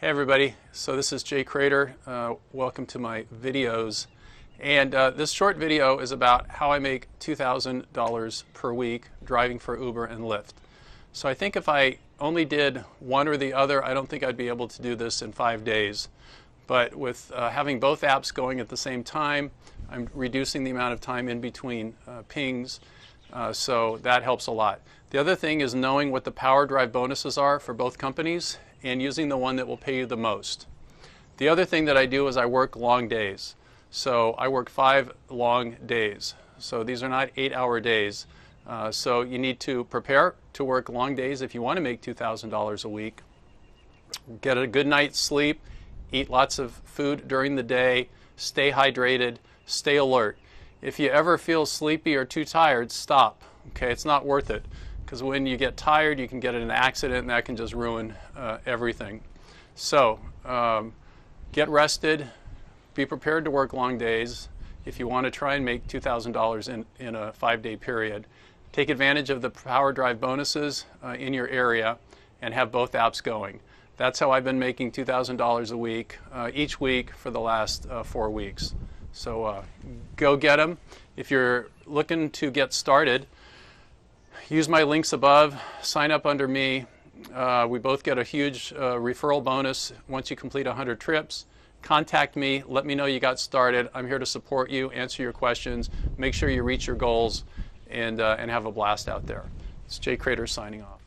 Hey everybody, so this is Jay Crater. Welcome to my videos. And this short video is about how I make $2,000 per week driving for Uber and Lyft. So I think if I only did one or the other, I don't think I'd be able to do this in 5 days. But with having both apps going at the same time, I'm reducing the amount of time in between pings, so that helps a lot. The other thing is knowing what the power drive bonuses are for both companies and using the one that will pay you the most. The other thing that I do is I work long days. So I work 5 long days. So these are not 8-hour days. So you need to prepare to work long days if you want to make $2,000 a week. Get a good night's sleep, eat lots of food during the day, stay hydrated, stay alert. If you ever feel sleepy or too tired, stop. Okay, it's not worth it. Because when you get tired, you can get in an accident and that can just ruin everything. So get rested, be prepared to work long days if you want to try and make $2,000 in a 5-day period. Take advantage of the power drive bonuses in your area and have both apps going. That's how I've been making $2,000 a week, each week for the last 4 weeks. So go get them. If you're looking to get started, use my links above, sign up under me. We both get a huge referral bonus once you complete 100 trips. Contact me, let me know you got started. I'm here to support you, answer your questions, make sure you reach your goals, and have a blast out there. It's Jay Crater signing off.